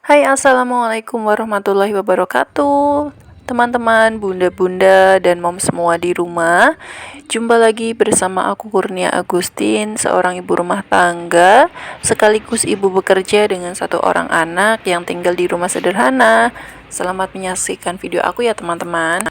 Hai, assalamualaikum warahmatullahi wabarakatuh. Teman-teman, bunda-bunda, dan mom semua di rumah. Jumpa lagi bersama aku Kurnia Agustin, seorang ibu rumah tangga, sekaligus ibu bekerja dengan satu orang anak yang tinggal di rumah sederhana. Selamat menyaksikan video aku ya teman-teman.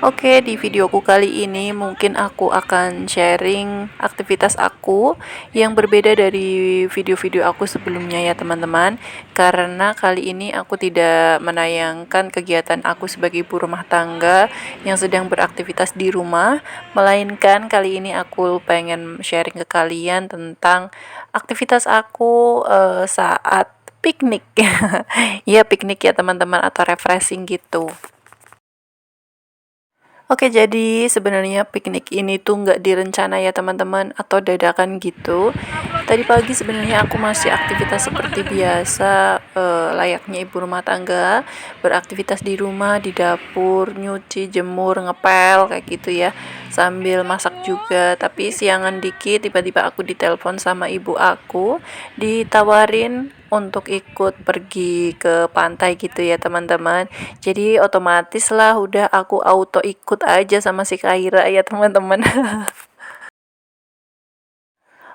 Oke, di videoku kali ini mungkin aku akan sharing aktivitas aku yang berbeda dari video-video aku sebelumnya ya teman-teman. Karena kali ini aku tidak menayangkan kegiatan aku sebagai ibu rumah tangga yang sedang beraktivitas di rumah, melainkan kali ini aku pengen sharing ke kalian tentang aktivitas aku saat piknik. Ya, piknik ya teman-teman, atau refreshing gitu. Oke, jadi sebenarnya piknik ini tuh nggak direncana ya teman-teman, atau dadakan gitu. Tadi pagi sebenarnya aku masih aktivitas seperti biasa, layaknya ibu rumah tangga, beraktivitas di rumah, di dapur, nyuci, jemur, ngepel, kayak gitu ya. Sambil masak juga, tapi siangan dikit tiba-tiba aku ditelepon sama ibu aku, ditawarin untuk ikut pergi ke pantai gitu ya teman-teman. Jadi otomatis lah udah aku auto ikut aja sama si Kaira ya teman-teman.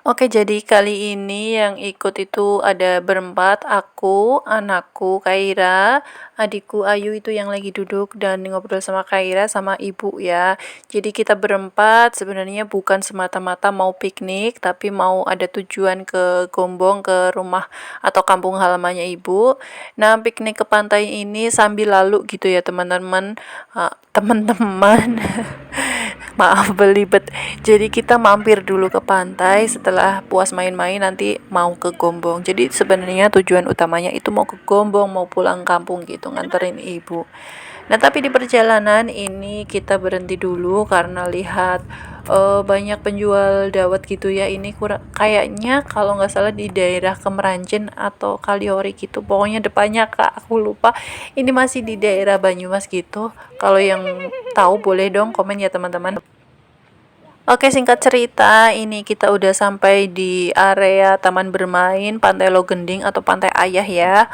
Oke, jadi kali ini yang ikut itu ada berempat, aku, anakku, Kaira, adikku Ayu itu yang lagi duduk dan ngobrol sama Kaira sama ibu ya. Jadi kita berempat sebenarnya bukan semata-mata mau piknik, tapi mau ada tujuan ke Gombong, ke rumah atau kampung halamannya ibu. Nah, piknik ke pantai ini sambil lalu gitu ya teman-teman. Teman-teman. Maaf belibet. Jadi kita mampir dulu ke pantai, setelah puas main-main nanti mau ke Gombong. Jadi sebenarnya tujuan utamanya itu mau ke Gombong, mau pulang kampung gitu, nganterin ibu. Nah, tapi di perjalanan ini kita berhenti dulu karena lihat banyak penjual dawet gitu ya. Ini kurang kayaknya kalau nggak salah di daerah Kemeranjen atau Kaliori gitu. Pokoknya depannya Kak, aku lupa. Ini masih di daerah Banyumas gitu. Kalau yang tahu boleh dong komen ya teman-teman. Oke, singkat cerita, ini kita udah sampai di area taman bermain Pantai Logending atau Pantai Ayah ya.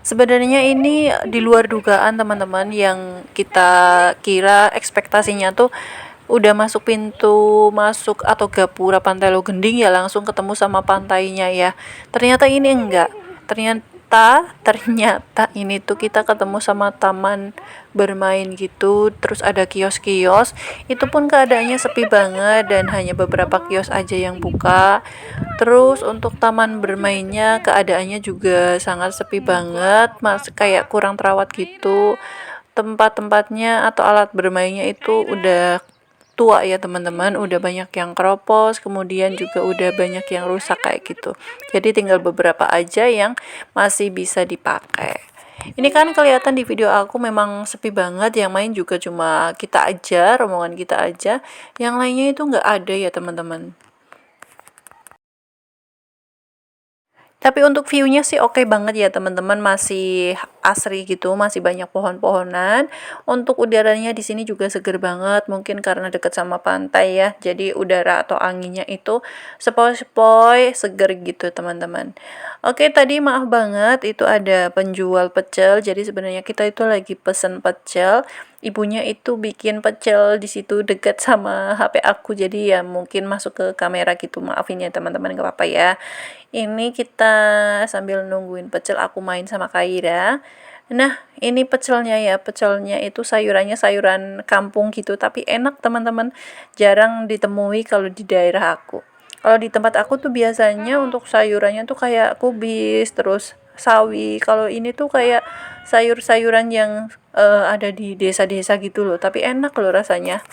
Sebenarnya ini di luar dugaan teman-teman, yang kita kira ekspektasinya tuh udah masuk pintu masuk atau gapura Pantai Logending ya langsung ketemu sama pantainya ya. Ternyata ini enggak. Ternyata ini tuh kita ketemu sama taman bermain gitu, terus ada kios-kios. Itu pun keadaannya sepi banget dan hanya beberapa kios aja yang buka. Terus untuk taman bermainnya keadaannya juga sangat sepi banget, kayak kurang terawat gitu. Tempat-tempatnya atau alat bermainnya itu udah tua ya teman-teman, udah banyak yang keropos, kemudian juga udah banyak yang rusak kayak gitu. Jadi tinggal beberapa aja yang masih bisa dipakai. Ini kan kelihatan di video aku memang sepi banget, yang main juga cuma kita aja, rombongan kita aja, yang lainnya itu nggak ada ya teman-teman. Tapi untuk view-nya sih oke banget ya teman-teman, masih asri gitu, masih banyak pohon-pohonan. Untuk udaranya di sini juga seger banget, mungkin karena dekat sama pantai ya. Jadi udara atau anginnya itu sepoi-sepoi, seger gitu teman-teman. Oke, tadi maaf banget itu ada penjual pecel. Jadi sebenarnya kita itu lagi pesen pecel. Ibunya itu bikin pecel di situ dekat sama HP aku. Jadi ya mungkin masuk ke kamera gitu. Maafin ya teman-teman, gak apa-apa ya. Ini kita sambil nungguin pecel, aku main sama Kaira. Nah, ini pecelnya ya. Pecelnya itu sayurannya sayuran kampung gitu, tapi enak teman-teman. Jarang ditemui kalau di daerah aku. Kalau di tempat aku tuh biasanya untuk sayurannya tuh kayak kubis, terus sawi. Kalau ini tuh kayak sayur-sayuran yang ada di desa-desa gitu loh, tapi enak loh rasanya.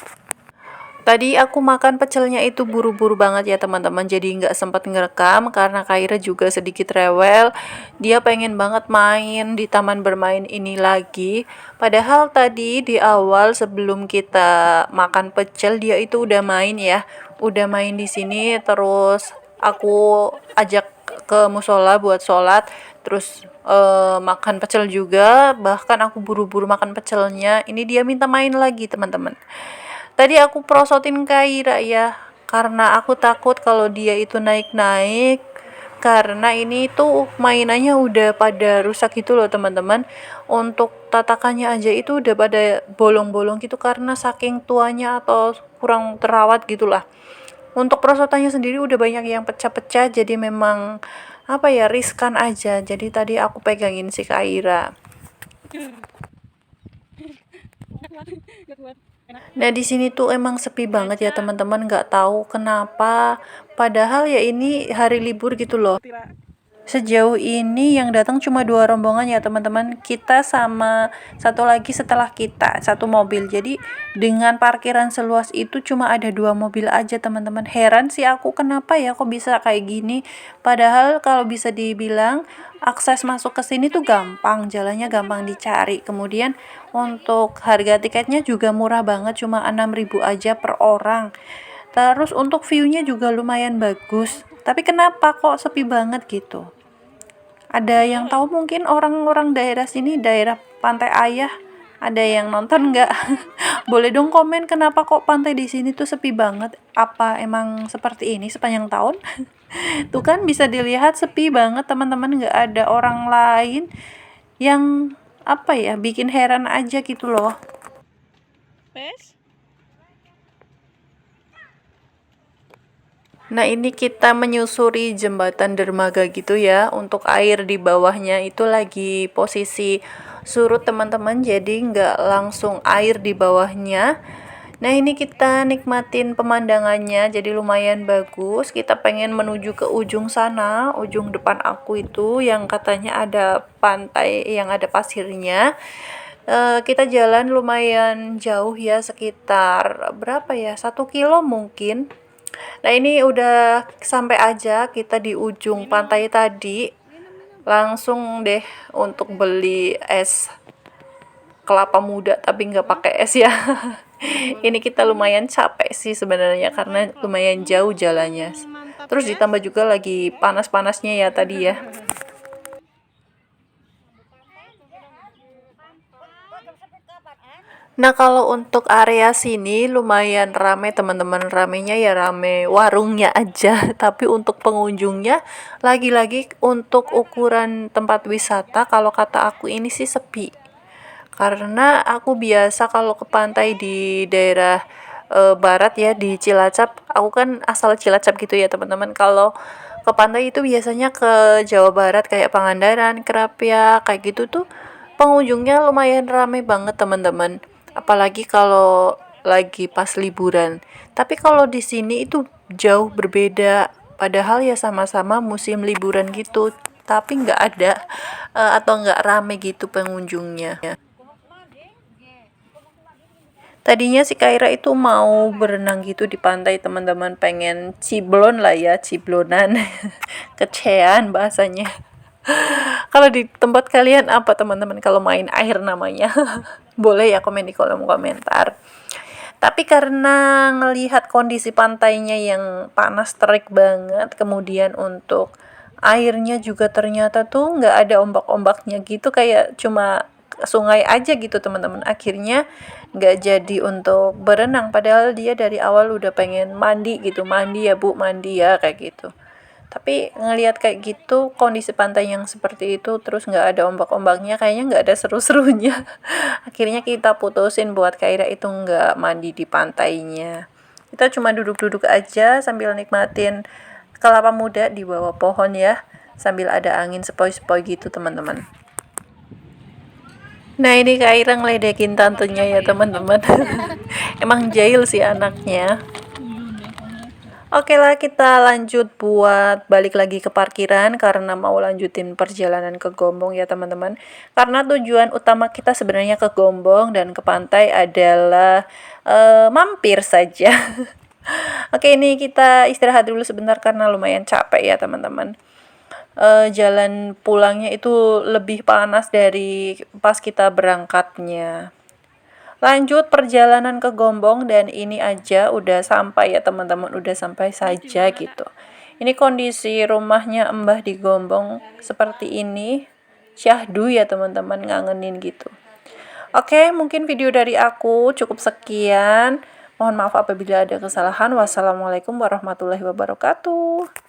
Tadi aku makan pecelnya itu buru-buru banget ya teman-teman, jadi nggak sempat ngerekam karena Kaira juga sedikit rewel. Dia pengen banget main di taman bermain ini lagi. Padahal tadi di awal sebelum kita makan pecel dia itu udah main ya, udah main di sini. Terus aku ajak ke musola buat sholat, terus makan pecel juga. Bahkan aku buru-buru makan pecelnya, ini dia minta main lagi teman-teman. Tadi aku prosotin Kaira ya. karena aku takut kalau dia itu naik-naik, karena ini tuh mainannya udah pada rusak gitu loh teman-teman. Untuk tatakannya aja itu udah pada bolong-bolong gitu karena saking tuanya atau kurang terawat gitulah. Untuk perosotannya sendiri udah banyak yang pecah-pecah, jadi memang apa ya, riskan aja. Jadi tadi aku pegangin si Kaira. Nah, di sini tuh emang sepi banget ya teman-teman, nggak tahu kenapa. Padahal ya ini hari libur gitu loh. Sejauh ini yang datang cuma 2 rombongan ya teman-teman, kita sama satu lagi setelah kita, satu mobil. Jadi dengan parkiran seluas itu cuma ada 2 mobil aja teman-teman. Heran sih aku kenapa ya kok bisa kayak gini. Padahal kalau bisa dibilang akses masuk ke sini tuh gampang, jalannya gampang dicari. Kemudian untuk harga tiketnya juga murah banget, cuma 6.000 aja per orang. Terus untuk view-nya juga lumayan bagus. Tapi kenapa kok sepi banget gitu? Ada yang tahu mungkin orang-orang daerah sini, daerah Pantai Ayah, ada yang nonton nggak? Boleh dong komen kenapa kok pantai di sini tuh sepi banget? Apa emang seperti ini sepanjang tahun? Tuh kan bisa dilihat sepi banget teman-teman, nggak ada orang lain yang apa ya, bikin heran aja gitu loh. Nah, ini kita menyusuri jembatan dermaga gitu ya. Untuk air di bawahnya itu lagi posisi surut teman-teman, jadi nggak langsung air di bawahnya. Nah, ini kita nikmatin pemandangannya, jadi lumayan bagus. Kita pengen menuju ke ujung sana, ujung depan aku itu yang katanya ada pantai yang ada pasirnya. Kita jalan lumayan jauh ya, sekitar berapa ya, 1 kilo mungkin. Nah, ini udah sampai aja kita di ujung pantai tadi. Langsung deh untuk beli es kelapa muda, tapi nggak pakai es ya. Ini kita lumayan capek sih sebenarnya karena lumayan jauh jalannya. Terus ditambah juga lagi panas-panasnya ya tadi ya. Nah, kalau untuk area sini lumayan rame teman-teman, ramenya ya rame warungnya aja, tapi untuk pengunjungnya lagi-lagi untuk ukuran tempat wisata kalau kata aku ini sih sepi. Karena aku biasa kalau ke pantai di daerah barat ya, di Cilacap. Aku kan asal Cilacap gitu ya teman-teman. Kalau ke pantai itu biasanya ke Jawa Barat kayak Pangandaran, Kerapia, kayak gitu tuh pengunjungnya lumayan ramai banget teman-teman. Apalagi kalau lagi pas liburan. Tapi kalau di sini itu jauh berbeda. Padahal ya sama-sama musim liburan gitu. Tapi nggak ada atau nggak rame gitu pengunjungnya. Tadinya si Kaira itu mau berenang gitu di pantai teman-teman, pengen ciblon lah ya, ciblonan. Kecean bahasanya. Kalau di tempat kalian apa teman-teman kalau main air namanya? Boleh ya komen di kolom komentar. Tapi karena ngelihat kondisi pantainya yang panas terik banget, kemudian untuk airnya juga ternyata tuh nggak ada ombak-ombaknya gitu, kayak cuma sungai aja gitu teman-teman. Akhirnya nggak jadi untuk berenang, padahal dia dari awal udah pengen mandi gitu, mandi ya bu, mandi ya kayak gitu. Tapi ngelihat kayak gitu kondisi pantai yang seperti itu terus nggak ada ombak-ombaknya, kayaknya nggak ada seru-serunya. Akhirnya kita putusin buat Kaira itu nggak mandi di pantainya. Kita cuma duduk-duduk aja sambil nikmatin kelapa muda di bawah pohon ya, sambil ada angin sepoi-sepoi gitu teman-teman. Nah, ini Kaira ngeledekin tantenya ya teman-teman. Emang jahil sih anaknya. Oke lah, kita lanjut buat balik lagi ke parkiran karena mau lanjutin perjalanan ke Gombong ya teman-teman. Karena tujuan utama kita sebenarnya ke Gombong dan ke pantai adalah mampir saja. Oke, ini kita istirahat dulu sebentar karena lumayan capek ya teman-teman. Jalan pulangnya itu lebih panas dari pas kita berangkatnya. Lanjut perjalanan ke Gombong dan ini aja udah sampai ya teman-teman, udah sampai saja gitu. Ini kondisi rumahnya Mbah di Gombong seperti ini. Syahdu ya teman-teman, ngangenin gitu. Oke, mungkin video dari aku cukup sekian. Mohon maaf apabila ada kesalahan. Wassalamualaikum warahmatullahi wabarakatuh.